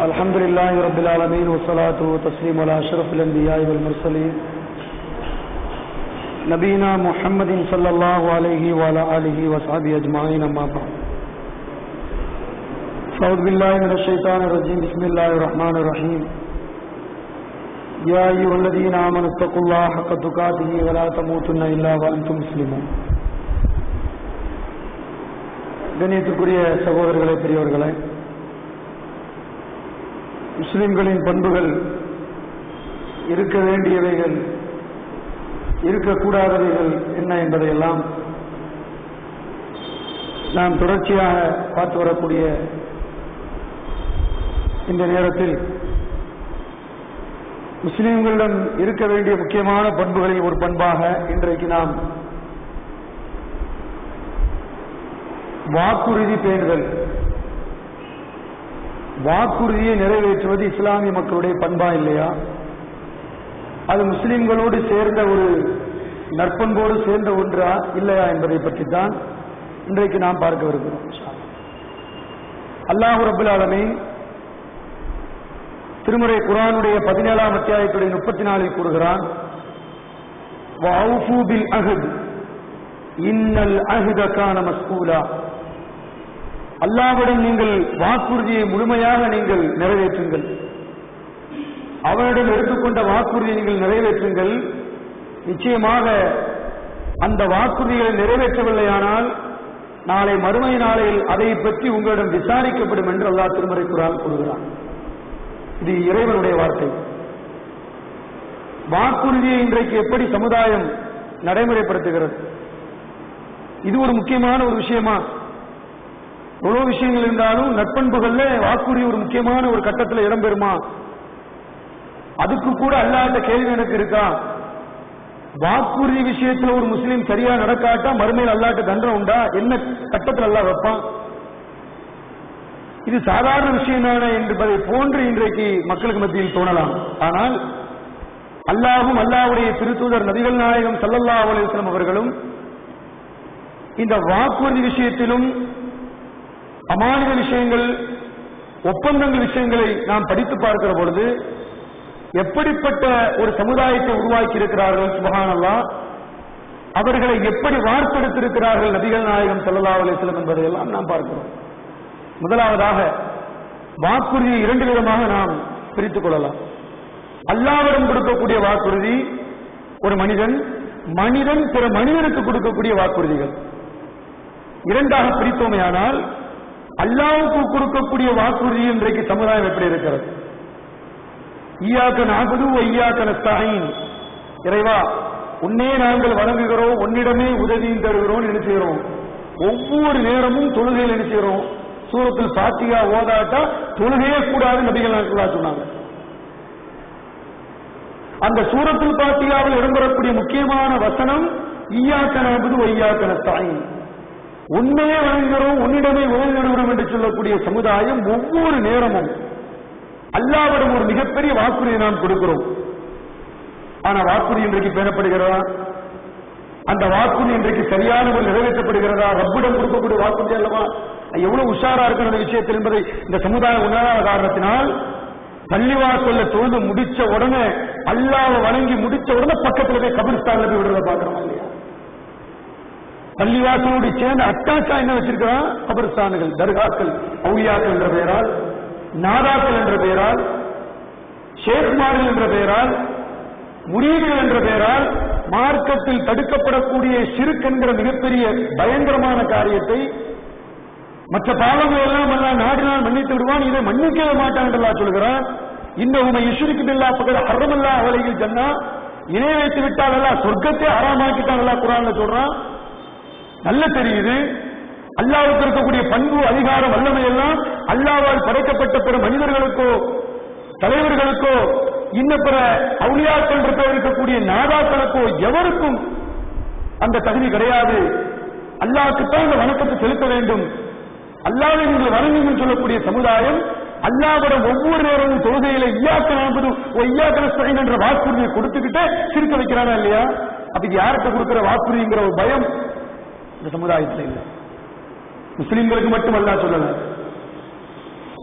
الحمد لله رب العالمين والصلاة والتسليم على أشرف الأنبياء والمرسلين نبينا محمد صلى الله عليه وعلى آله وصحبه أجمعين أما بعد أعوذ بالله من الشيطان الرجيم بسم الله الرحمن الرحيم يا أيها الذين آمنوا اتقوا الله حق تقاته ولا تموتن إلا وأنتم مسلمون. கண்ணியத்திற்குரிய சகோதரர்களே, பெரியவர்களே, முஸ்லிம்களின் பண்புகள் இருக்க வேண்டியவைகள், இருக்கக்கூடாதவைகள் என்ன என்பதையெல்லாம் நாம் தொடர்ச்சியாக பார்த்து வரக்கூடிய இந்த நேரத்தில் முஸ்லிம்களிடம் இருக்க வேண்டிய முக்கியமான பண்புகளில் ஒரு பண்பாக இன்றைக்கு நாம் வாக்குறுதி பேணுதல், வாக்குறுதியை நிறைவேற்றுவது இஸ்லாமிய மக்களுடைய பண்பா இல்லையா, அது முஸ்லிம்களோடு சேர்ந்த ஒரு நற்பண்போடு சேர்ந்த ஒன்றா இல்லையா என்பதை பற்றித்தான் இன்றைக்கு நாம் பார்க்க வருகிறோம். அல்லாஹ் ரப்பல் ஆலமீன் திருமறை குர்ஆனுடைய 17ஆம் அத்தியாயத்துடைய 34 கூறுகிறான், வஅஃபு பில் அஹ்த் இன்னல் அஹ்த கான மஸ்ஊலா. அல்லாஹ்விடம் நீங்கள் வாக்குறுதியை முழுமையாக நீங்கள் நிறைவேற்றுங்கள், அவனிடம் எடுத்துக்கொண்ட வாக்குறுதியை நீங்கள் நிறைவேற்றுங்கள். நிச்சயமாக அந்த வாக்குறுதிகளை நிறைவேற்றவில்லையானால் நாளை மறுமை நாளையில் அதை பற்றி உங்களிடம் விசாரிக்கப்படும் என்று அல்லாஹ் திருமறை குர்ஆன் கூறுகிறான். இது இறைவனுடைய வார்த்தை. வாக்குறுதியை இன்றைக்கு எப்படி சமுதாயம் நடைமுறைப்படுத்துகிறது? இது ஒரு முக்கியமான ஒரு விஷயமா? எவ்வளவு விஷயங்கள் இருந்தாலும் நற்பண்புகள்ல வாக்குறுதி ஒரு முக்கியமான ஒரு கட்டத்தில் இடம்பெறுமா? அதுக்கு கூட அல்லாஹ்ட்ட கேள்வி எனக்கு இருக்கா? வாக்குறுதி விஷயத்தில் ஒரு முஸ்லீம் சரியா நடக்காட்டா மறுமையில் அல்லாஹ்ட்ட தண்டனை உண்டா? என்ன கட்டத்தில் அல்லாஹ் வைப்பான்? இது சாதாரண விஷயம் தானே என்பதை போன்று இன்றைக்கு மக்களுக்கு மத்தியில் தோணலாம். ஆனால் அல்லாஹும் அல்லாஹ்வுடைய திருத்தூதர் நபிகள் நாயகம் ஸல்லல்லாஹு அலைஹி வஸல்லம் அவர்களும் இந்த வாக்குறுதி விஷயத்திலும் அமானித விஷயங்கள், ஒப்பந்தங்கள் விஷயங்களை நாம் படித்து பார்க்கிற பொழுது எப்படிப்பட்ட ஒரு சமுதாயத்தை உருவாக்கி இருக்கிறார்கள், சுப்ஹானல்லாஹ், அவர்களை எப்படி வார்த்தெடுத்திருக்கிறார்கள் நபிகள் நாயகம் ஸல்லல்லாஹு அலைஹி வஸல்லம் என்பதையெல்லாம் நாம் பார்க்கிறோம். முதலாவதாக வாக்குறுதியை 2 விதமாக நாம் பிரித்துக் கொள்ளலாம். அல்லாஹ்விடம் கொடுக்கக்கூடிய வாக்குறுதி, ஒரு மனிதன் பிற மனிதனுக்கு கொடுக்கக்கூடிய வாக்குறுதிகள். இரண்டாக பிரித்தோமையானால் அல்லாஹ்வுக்கு கொடுக்கக்கூடிய வாக்குறுதி இன்றைக்கு சமுதாயம் எப்படி இருக்கிறது? ஈயாக்க நஅபுது வ ஈயாக்க நஸ்தஈன். இறைவா, உன்னே நாங்கள் வணங்குகிறோம், உன்னிடமே உதவியும் தருகிறோம் நினைச்சுகிறோம். ஒவ்வொரு நேரமும் தொழுகையில் நினைச்சுகிறோம். சூரத்துல் ஃபாத்திஹா ஓதாட்டா தொழுகையே கூடாது நபிகள் நாயகம் சொன்னாங்க. அந்த சூரத்துல் ஃபாத்திஹாவில் இடம்பெறக்கூடிய முக்கியமான வசனம் ஈயாக்க நஅபுது வ ஈயாக்க நஸ்தஈன். உன்னையே வணங்குகிறோம், உன்னிடமே உதவி தருகிறோம் என்று சொல்லக்கூடிய சமுதாயம் ஒவ்வொரு நேரமும் அல்லாஹ்விடம் ஒரு மிகப்பெரிய வாக்குறுதியை நாம் கொடுக்கிறோம். ஆனா வாக்குறுதி இன்றைக்கு பேணப்படுகிறதா? அந்த வாக்குறுதி இன்றைக்கு சரியான ஒரு நிறைவேற்றப்படுகிறதா? ரப்பிடம் கொடுக்கக்கூடிய வாக்குறுதி அல்லவா? எவ்வளவு உஷாரா இருக்கிற அந்த விஷயத்தில் என்பதை இந்த சமுதாயம் உணராத காரணத்தினால் பள்ளிவாசல்ல தொழுது முடிச்ச உடனே, அல்லாஹ்வை வணங்கி முடிச்ச உடனே பக்கத்துல போய் கபிரிஸ்தான்ல போய் விடுறத பாக்குறோம் இல்லையா? பள்ளிவாசலோடு சேர்ந்து அட்டாச்சா என்ன வச்சிருக்கிறான்? கபிரிஸ்தான்கள், தர்காக்கள், அவுலியாக்கள் என்ற பெயரால், நாதாக்கள் என்ற பெயரால், ஷேக்மார்கள் என்ற பெயரால், முரீதுகள் என்ற பெயரால் மார்க்கத்தில் தடுக்கப்படக்கூடிய ஷிர்க் என்கிற மிகப்பெரிய பயங்கரமான காரியத்தை, மற்ற பாவங்கள் எல்லாம் அல்லாஹ் நாடினால் மன்னித்து விடுவான், இதை மன்னிக்கவே மாட்டான் என்று அல்லாஹ் சொல்கிறான். இன்னஹும யுஷ்ரிகு பில்லாஹ் ஃபகத் ஹர்ரமல்லாஹு அலைஹில் ஜன்னah. இணை வைத்து விட்டால் அல்லாஹ் சொர்க்கத்தை ஹராமாக்கிட்டான் அல்லாஹ் குர்ஆன்ல சொல்றான். நல்ல தெரியுது, அல்லாஹ்வுக்கு இருக்கக்கூடிய பண்பு, அதிகாரம், வல்லமை எல்லாம் அல்லாஹ்வால் படைக்கப்பட்ட பிற மனிதர்களுக்கோ தலைவர்களுக்கோ இன்ன பிற அவுலியாக்கள் இருக்கக்கூடிய நாதாக்களுக்கோ எவருக்கும் அந்த தகுதி கிடையாது. அல்லாஹ்வுக்குத்தான் இந்த வணக்கத்தை செலுத்த வேண்டும். அல்லாஹ்வை நீங்கள் வணங்குங்கள் சொல்லக்கூடிய சமுதாயம் அல்லாஹ்விடம் ஒவ்வொரு நேரமும் தொழுகையில ஈயாக்க நஅபுது வ ஈயாக்க நஸ்தஈன் என்ற வாக்குறுதியை கொடுத்துக்கிட்டே சிரிக்க வைக்கிறானா இல்லையா? அப்ப இது யாருக்கு கொடுக்கிற வாக்குறுதிங்கிற ஒரு பயம் இந்த சமுதாயத்தில் இல்லை. முஸ்லிம்களுக்கு மட்டும் அல்லாஹ் சொல்லல.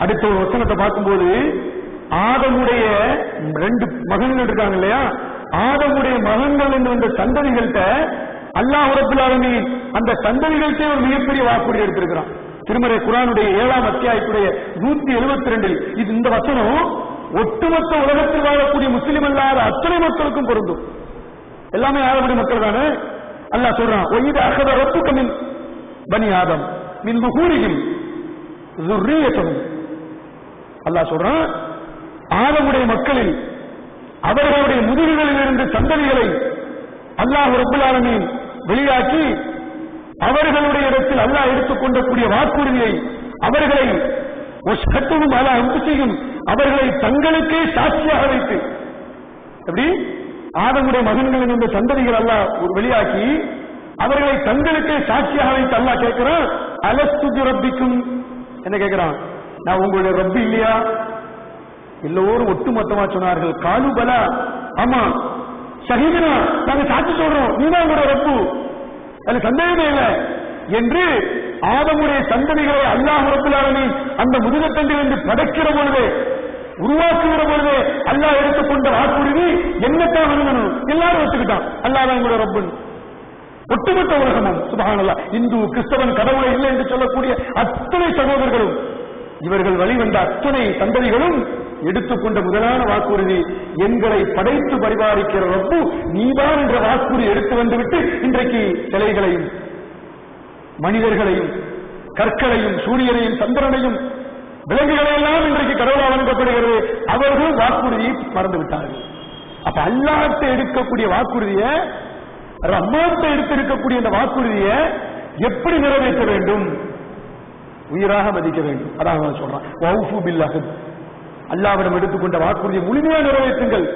அடுத்த ஒரு வசனத்தை பார்க்கும்போது ஆதமுடைய 2 மகன்கள் இருக்காங்க இல்லையா, ஆதமுடைய மகன்கள் என்று வந்த சந்ததிகள்கிட்ட அல்லாஹ் ரப்பல் ஆலமீன் அந்த சந்ததிகளுக்கே ஒரு மிகப்பெரிய வாக்குறுதி எடுத்திருக்கிறான். திருமறை குர்ஆனுடைய 7ஆம் அத்தியாயத்துடைய 172 இது இந்த வசனம் ஒட்டுமொத்த உலகத்தில் வாழக்கூடிய முஸ்லிம் அல்லாத அத்தனை மக்களுக்கும் பொருந்தும். எல்லாமே ஆதமுடைய மக்கள் தானே. அல்லாஹ் சொல்றான், ஒய்து அகத ரப்புக மின் பனி ஆதம் மின் ظهورهم ذريتهم. அல்லாஹ் சொல்றான், ஆதமுடைய மக்களில் அவர்களுடைய முதுகுகளில் இருந்து சந்ததிகளை அல்லாஹ் ரப்பல் ஆலமீன் வெளியாக்கி அவர்களுடைய இடத்தில் அல்லாஹ் எடுத்துக்கொண்டக்கூடிய வாக்குறுதியை அவர்களை ஒஷ்கத்தும் அலா அம்புசியும் அவர்களை தங்களுக்கே சாட்சியாக வைத்து, எப்படி ஆதமுடைய மகன்கள் என்ற சந்ததிகள் அல்லாஹ் வெளியாக்கி அவர்களை தங்களுக்கே சாட்சியாக வைத்து அல்லாஹ் கேட்கிறான், அலஸ்து ரப்பிக்கும் என்ன கேட்கிறான், நான் உங்களுடைய ரப்பி இல்லையா? எல்லோரும் ஒட்டுமொத்தமா சொன்னார்கள், காலு பலா, ஆமா ஷஹீதனா, நாங்க சாட்சி சொல்றோம், நீதான் உங்களுடைய ரப்பு, அது சந்தேகமே இல்லை என்று ஆதமுடைய சந்ததிகளை அல்லாஹ் ரப்பல் ஆலமீன் அந்த முதுகத்தண்டிலிருந்து படைக்கிற பொழுது, உருவாக்குகிற பொழுது அல்லாஹ் எடுத்துக்கொண்ட வாக்குறுதி என்னத்தான் வணங்கணும், எல்லாரும் ஒத்துக்கிட்டான் அல்லாஹ் தான் உங்களுடைய ரப்பு. ஒட்டுமொத்த உலகமும் சுப்ஹானல்லாஹ், இந்து கிறிஸ்தவன் கடவுளை இல்லை என்று சொல்லக்கூடிய அத்தனை சகோதரர்களும் இவர்கள் வழிவந்த அத்தனை சந்ததிகளும் எடுத்துக்கொண்ட முதலான வாக்குறுதி, எங்களை படைத்து பரிபாலிக்கிற ரப்பு நீதான் என்ற வாக்குறுதி எடுத்து வந்துவிட்டு இன்றைக்கு சிலைகளையும் மனிதர்களையும் கற்களையும் சூரியனையும் சந்திரனையும் விலங்குகளை எல்லாம் இன்றைக்கு கடவுளால் வழங்கப்படுகிறது. அவர்கள் வாக்குறுதியை மறந்து விட்டார்கள். அப்ப அல்லாஹ்ட்ட எடுக்கக்கூடிய வாக்குறுதியை, ரஹ்மான்ட்ட எடுத்திருக்கக்கூடிய அந்த வாக்குறுதியை எப்படி நிறைவேற்ற வேண்டும்? உயிராக மதிக்க வேண்டும். அதான் சொல்றான், வௌஃபு பில் அஹ்த், அல்லாஹ்விடம் எடுத்துக்கொண்ட வாக்குறுதியை முழுமையாக நிறைவேற்றுங்கள்,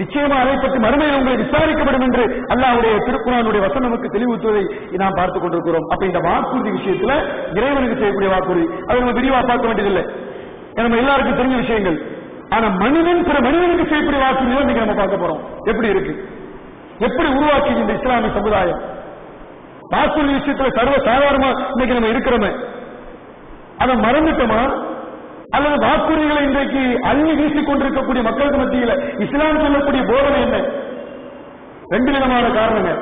நிச்சயமா அதை பற்றி மறுமையில் உங்களை விசாரிக்கப்படும் என்று அல்லாஹ்வுடைய திருக்குர்ஆனுடைய வசனம் நமக்கு தெளிவுறுத்துவதை நாம் பார்த்துக் கொண்டிருக்கிறோம். அப்ப இந்த வாக்குறுதி விஷயத்துல இறைவனுக்கு செய்யக்கூடிய வாக்குறுதி அதை நம்ம விரிவா பார்க்க வேண்டியதில்லை, நம்ம எல்லாருக்கும் தெரிஞ்ச விஷயங்கள். ஆனா மனிதன் பிற மனிதனுக்கு செய்யக்கூடிய வாக்குறுதி இன்னைக்கு நம்ம பார்க்க போறோம். எப்படி இருக்கு, எப்படி உருவாக்கி இந்த இஸ்லாமிய சமுதாயம் வாக்குறுதி விஷயத்துல சர்வ சாதாரணமா இன்னைக்கு நம்ம இருக்கிறோமே, அதை மறந்துட்டோமா? அல்லது வாக்குறுதிகளை இன்றைக்கு அள்ளி வீசிக் கொண்டிருக்கக்கூடிய மக்களுக்கு மத்தியில் இஸ்லாம் சொல்லக்கூடிய போதனை என்ன? 2 விதமான காரணங்கள்.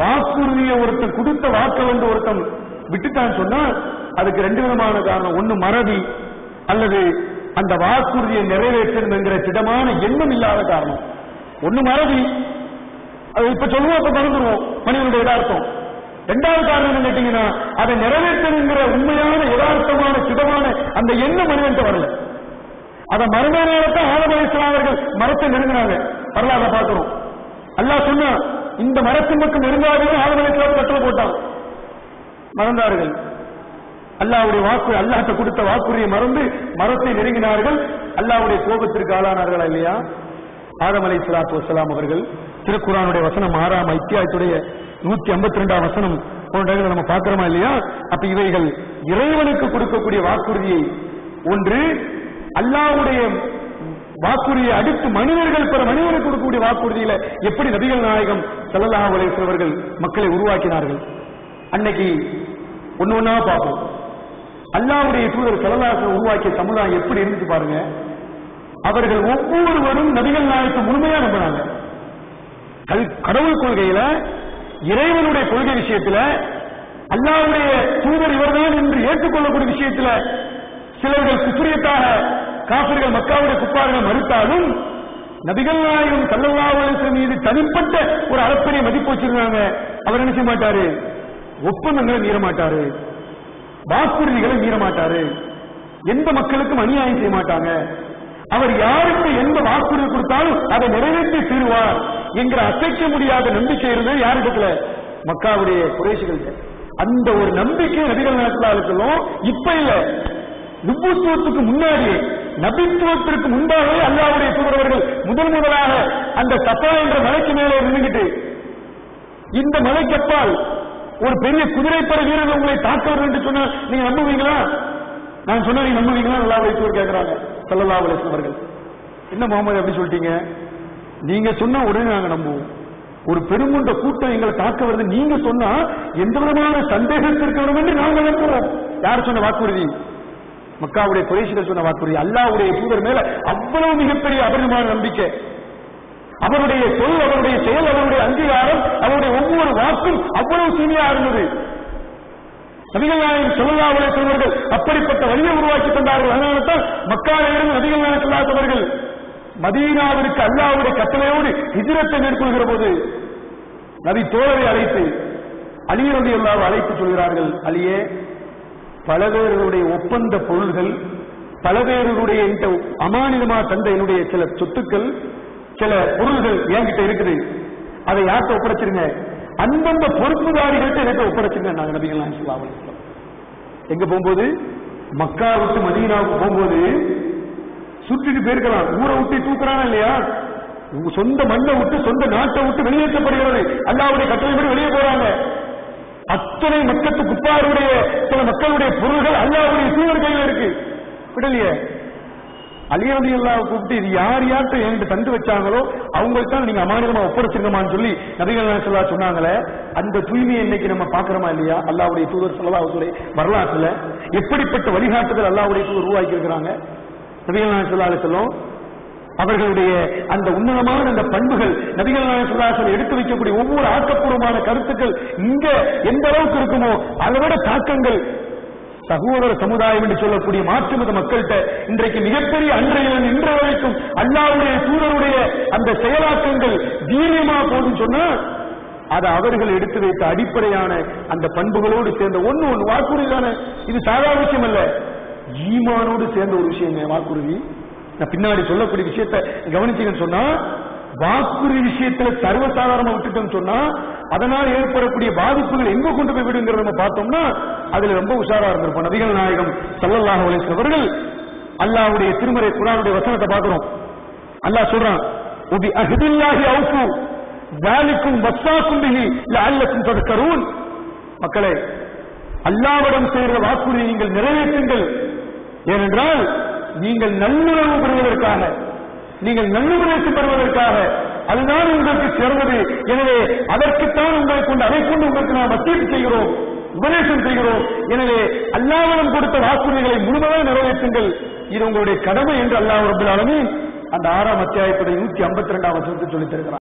வாக்குறுதியை ஒருத்தன் கொடுத்த வாக்க வந்து ஒருத்தன் விட்டுட்டான்னு சொன்னா அதுக்கு 2 விதமான காரணம். ஒன்னு மறதி, அல்லது அந்த வாக்குறுதியை நிறைவேற்றணும் என்கிற திடமான எண்ணம் இல்லாத காரணம். ஒன்னு மறதி, அது இப்ப சொல்லுவோம், அப்ப மறந்துடுவோம், மனிதனுடைய யதார்த்தம். 2வது காரணம் என்ன கேட்டீங்கன்னா, அதை நிறைவேற்றுங்கிற உண்மையான யதார்த்தமான சுதமான அந்த எண்ணம் மனிதன் வரல. அதை மறந்த நேரத்தை ஆதம் அலைஹிஸ்ஸலாம் அவர்கள் மரத்தை நெருங்கினாங்க, வரலாறு பார்க்கிறோம். அல்லாஹ் சொன்னா இந்த மரத்தின் பக்கம் நெருங்காதீங்க, ஆதம் அலைஹிஸ்ஸலாம் கட்டளை போட்டான், மறந்தார்கள். அல்லாஹ்வுடைய வாக்கு, அல்லாஹ்ட்ட கொடுத்த வாக்குறுதியை மறந்து மரத்தை நெருங்கினார்கள். அல்லாஹ்வுடைய கோபத்திற்கு ஆளானார்களா இல்லையா? ஆதம் அலைஹிஸ்ஸலாத்து வஸ்ஸலாம் அவர்கள் திருக்குர்ஆனுடைய வசனம் 6ஆம் அத்தியாயத்துடைய 152ஆம் வசனம் போன்றவர்கள் நம்ம பார்க்கிறோமா இல்லையா? அப்ப இவைகள் இறைவனுக்கு கொடுக்கக்கூடிய வாக்குறுதியை, ஒன்று அல்லாஹ்வுடைய வாக்குறுதியை அடுத்து மனிதர்கள் பிற மனிதனுக்கு கொடுக்கக்கூடிய வாக்குறுதியில எப்படி நபிகள் நாயகம் ஸல்லல்லாஹு அலைஹி வஸல்லம் அவர்கள் மக்களை உருவாக்கினார்கள். அன்னைக்கு ஒன்னு ஒன்னா பார்ப்போம். அல்லாஹ்வுடைய தூதர் ஸல்லல்லாஹு அலைஹி வஸல்லம் உருவாக்கிய சமுதாயம் எப்படி இருந்துச்சு பாருங்க. அவர்கள் ஒவ்வொருவரும் நபிகள் நாயகத்தை முழுமையா நம்பினாங்க. கடவுள் கொள்கையில, இறைவனுடைய கொள்கை விஷயத்துல, அல்லாஹ்வுடைய தூதர் இவர்தான் என்று ஏற்றுக்கொள்ளக்கூடிய விஷயத்துல சிலர்கள் குஃப்ரியத்தாக காஃபிர்கள் மக்காவுடைய குஃபார்கள் மறுத்தாலும் நபிகள் நாயகம் ஸல்லல்லாஹு அலைஹி வஸல்லம் மீது தனிப்பட்ட ஒரு அளப்பரிய மதிப்பு வச்சிருந்தாங்க. அவர் என்ன செய்ய மாட்டாரு, ஒப்பந்தங்களை மீற மாட்டாரு, வாக்குறுதிகளை மீற மாட்டாரு, எந்த மக்களுக்கும் அநியாயம் செய்ய மாட்டாங்க. அவர் யாருக்கு எந்த வாக்குறுதி கொடுத்தாலும் அதை நிறைவேற்றி தீருவார் என்கிற அசைக்க முடியாத நம்பிக்கை இருந்தது யாரிடத்துல? மக்காவுடைய குறைஷிகள். அந்த ஒரு நம்பிக்கை நபிகள் நாயகம் இப்ப இல்ல, நுபுவத்துக்கு முன்னாடி, நபித்துவத்திற்கு முன்பாகவே அல்லாஹ்வுடைய தூதரவர்கள் முதலாக அந்த சஃபா என்ற மலைக்கு மேலே நின்றுகிட்டு, இந்த மலைக்கப்பால் ஒரு பெரிய குதிரைப்படை வீரர்கள் உங்களை தாக்குவார்கள் என்று சொன்னா நீங்க நம்புவீங்களா? நான் சொன்னா நீங்க நம்புவீங்களா? அல்லாஹ்வுடைய தூதர் கேட்கிறாங்க ஸல்லல்லாஹு அலைஹி வஸல்லம் அவர்கள். என்ன முகமது அப்படி சொல்லிட்டீங்க? நீங்க சொன்னா உடனே நாங்க நம்புவோம். ஒரு பெருங்குண்ட கூட்டம் எங்களை தாக்க வருது நீங்க சொன்னா எந்த விதமான சந்தேகத்திற்கு என்று நாங்கள் நம்புவோம். யார் சொன்ன வாக்குறுதி? மக்காவுடைய குறைஷிகள் சொன்ன வாக்குறுதி. அல்லாஹ்வுடைய தூதர் மேல அவ்வளவு மிகப்பெரிய அபரிதமான நம்பிக்கை. அவருடைய சொல், அவருடைய செயல், அவருடைய அங்கீகாரம், அவருடைய ஒவ்வொரு வாக்கும் அவ்வளவு சீனியா இருந்தது. நபிகள் நாயகம் ஸல்லல்லாஹு அலைஹி வஸல்லம் அவர்கள் அப்படிப்பட்ட வழியை உருவாக்கி தந்தார்கள். அதனால்தான் மக்காவிலிருந்து நபிகள் நாயகம் ஸல்லல்லாஹு அலைஹி வஸல்லம் அவர்கள் மதீனாவிற்கு அல்லாஹ்வுடைய கட்டளையோடு ஹிஜ்ரத்தை மேற்கொள்கிற போது நபி தோழரை அழைத்து அலி ரலியல்லாஹு அழைத்து சொல்கிறார்கள், அலியே, பல பேர்களுடைய ஒப்பந்த பொருள்கள், பல பேர்களுடைய இந்த அமானிதமா தந்த என்னுடைய சில சொத்துக்கள், சில பொருள்கள் என்கிட்ட இருக்குது. அதை யார்கிட்ட ஒப்படைச்சிருங்க? அந்தந்த பொறுப்புதாரிகள்ட்ட எனக்கு ஒப்படைச்சிருங்க. நாங்க நபிகள் நாயகம் ஸல்லல்லாஹு அலைஹி வஸல்லம் எங்க போகும்போது, மக்கா விட்டு மதீனாவுக்கு போகும்போது சுற்றிட்டு போயிருக்கலாம். ஊரை விட்டு தூக்குறானா இல்லையா? சொந்த மண்ணை விட்டு சொந்த நாட்டை விட்டு வெளியேற்றப்படுகிறது. அல்லாஹ்வுடைய கட்டளைப்படி வெளியே போறாங்க. அத்தனை மக்கத்து குப்பாருடைய சில மக்களுடைய பொருள்கள் அல்லாஹ்வுடைய தூதர் கையில் இருக்கு. விடலையே. அலி ரலியல்லாஹு கூப்பிட்டு இது யார் யார்கிட்ட என்கிட்ட தந்து வச்சாங்களோ அவங்கள்ட்ட நீங்க அமானிதமா ஒப்படைச்சிருங்கமான்னு சொல்லி நபிகள் நாயகம் ஸல்லல்லாஹு அலைஹி சொன்னாங்களே, அந்த தூய்மையை இன்னைக்கு நம்ம பாக்குறோமா இல்லையா? அல்லாஹ்வுடைய தூதர் ஸல்லல்லாஹு அலைஹி வரலாற்றுல எப்படிப்பட்ட வழிகாட்டுதல் அல்லாஹ்வுடைய தூதர் உருவாக்கி இருக்கிறாங்க. நபிகள் நாயகம் ஸல்லல்லாஹு அலைஹி வஸல்லம் அவர்களுடைய அந்த உன்னதமான அந்த பண்புகள், நபிகள் நாயகம் ஸல்லல்லாஹு அலைஹி வஸல்லம் எடுத்து வைக்கக்கூடிய ஒவ்வொரு ஆக்கப்பூர்வமான கருத்துக்கள் இங்க எந்த அளவுக்கு இருக்குமோ அதை விட தாக்கங்கள் சகோதர சமுதாயம் என்று சொல்லக்கூடிய மாற்று மத மக்கள்கிட்ட இன்றைக்கு மிகப்பெரிய அன்றையில் இன்று வரைக்கும் அல்லாஹ்வுடைய தூதருடைய அந்த செயலாக்கங்கள் வீரியமா போதுன்னு சொன்னா அது அவர்கள் எடுத்து வைத்த அடிப்படையான அந்த பண்புகளோடு சேர்ந்த ஒண்ணு வாக்குறுதி தானே. இது சாதாரண விஷயம் அல்ல, ஈமானோடு சேர்ந்த ஒரு விஷயம் வாக்குறுதி. நான் பின்னாடி சொல்லக்கூடிய விஷயத்தை கவனிச்சீங்கன்னு சொன்னா, வாக்குறுதி விஷயத்துல சர்வசாதாரணமா விட்டுட்டோம்னு சொன்னா அதனால் ஏற்படக்கூடிய பாதிப்புகள் எங்க கொண்டு போய் விடுங்கிறத நம்ம பார்த்தோம்னா அதுல ரொம்ப உஷாரா இருந்திருப்போம். நபிகள் நாயகம் ஸல்லல்லாஹு அலைஹி வஸல்லம் அவர்கள் அல்லாஹ்வுடைய திருமறை குர்ஆனுடைய வசனத்தை பார்க்கிறோம். அல்லாஹ் சொல்றான், உபி அஹ்தில்லாஹி அவ்ஃபு ذالிகும் வஸாக்கும் பிஹி லஅல்லக்கும் தذكرون. மக்களே, அல்லாஹ்விடம் செய்கிற வாக்குறுதி நீங்கள் நிறைவேற்றுங்கள். ஏனென்றால் நீங்கள் நல்லுறவு பெறுவதற்காக, நீங்கள் நல்லுபதேசம் பெறுவதற்காக, அதுதான் உங்களுக்கு சிறந்தது. எனவே அதற்குத்தான் உங்களை கொண்டு அதை கொண்டு உங்களுக்கு நாம் வசீது செய்கிறோம், உபதேசம் செய்கிறோம். எனவே அல்லாஹ்விடம் கொடுத்த வாக்குறுதிகளை முழுமையாக நிறைவேற்றுங்கள். இது உங்களுடைய கடமை என்று அல்லாஹ் ரப்பல் ஆலமீன் அந்த 6ஆம் அத்தியாயத்துடைய 152ஆம் வசனத்தில் சொல்லித் தருகிறார்.